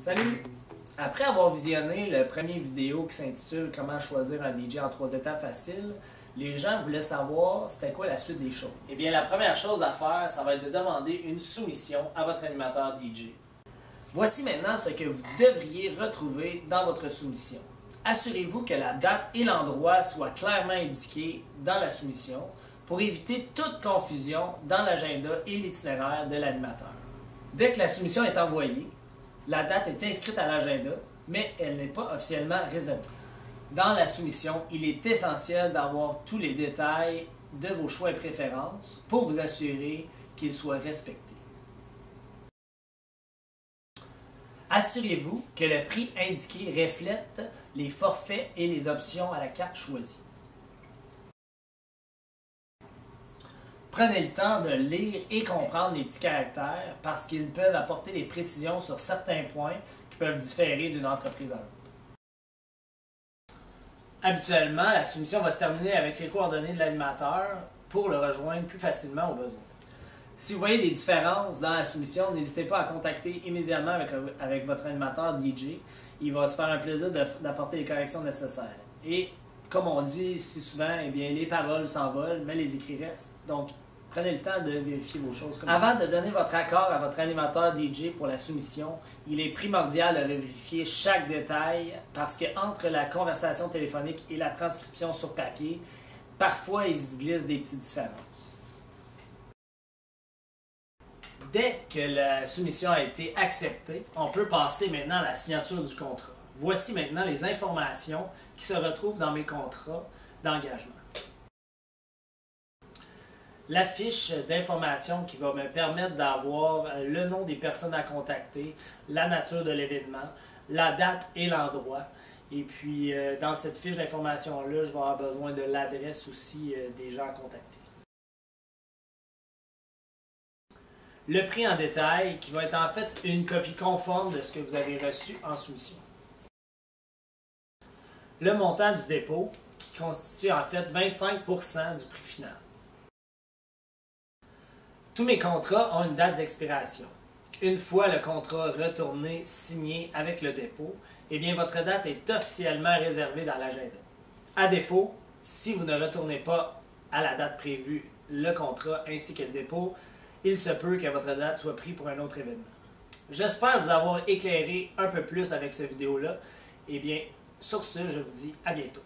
Salut! Après avoir visionné le premier vidéo qui s'intitule Comment choisir un DJ en 3 étapes faciles, les gens voulaient savoir c'était quoi la suite des choses. Eh bien, la première chose à faire, ça va être de demander une soumission à votre animateur DJ. Voici maintenant ce que vous devriez retrouver dans votre soumission. Assurez-vous que la date et l'endroit soient clairement indiqués dans la soumission pour éviter toute confusion dans l'agenda et l'itinéraire de l'animateur. Dès que la soumission est envoyée, la date est inscrite à l'agenda, mais elle n'est pas officiellement réservée. Dans la soumission, il est essentiel d'avoir tous les détails de vos choix et préférences pour vous assurer qu'ils soient respectés. Assurez-vous que le prix indiqué reflète les forfaits et les options à la carte choisie. Prenez le temps de lire et comprendre les petits caractères parce qu'ils peuvent apporter des précisions sur certains points qui peuvent différer d'une entreprise à l'autre. Habituellement, la soumission va se terminer avec les coordonnées de l'animateur pour le rejoindre plus facilement au besoin. Si vous voyez des différences dans la soumission, n'hésitez pas à contacter immédiatement avec votre animateur DJ. Il va se faire un plaisir d'apporter les corrections nécessaires. Et comme on dit si souvent, eh bien, les paroles s'envolent, mais les écrits restent. Donc, prenez le temps de vérifier vos choses. Avant de donner votre accord à votre animateur DJ pour la soumission, il est primordial de vérifier chaque détail parce qu'entre la conversation téléphonique et la transcription sur papier, parfois il se glisse des petites différences. Dès que la soumission a été acceptée, on peut passer maintenant à la signature du contrat. Voici maintenant les informations qui se retrouvent dans mes contrats d'engagement. La fiche d'information qui va me permettre d'avoir le nom des personnes à contacter, la nature de l'événement, la date et l'endroit. Et puis, dans cette fiche d'information-là, je vais avoir besoin de l'adresse aussi des gens à contacter. Le prix en détail, qui va être en fait une copie conforme de ce que vous avez reçu en soumission. Le montant du dépôt, qui constitue en fait 25% du prix final. Tous mes contrats ont une date d'expiration. Une fois le contrat retourné, signé avec le dépôt, eh bien votre date est officiellement réservée dans l'agenda. À défaut, si vous ne retournez pas à la date prévue le contrat ainsi que le dépôt, il se peut que votre date soit prise pour un autre événement. J'espère vous avoir éclairé un peu plus avec cette vidéo-là. Eh bien, sur ce, je vous dis à bientôt.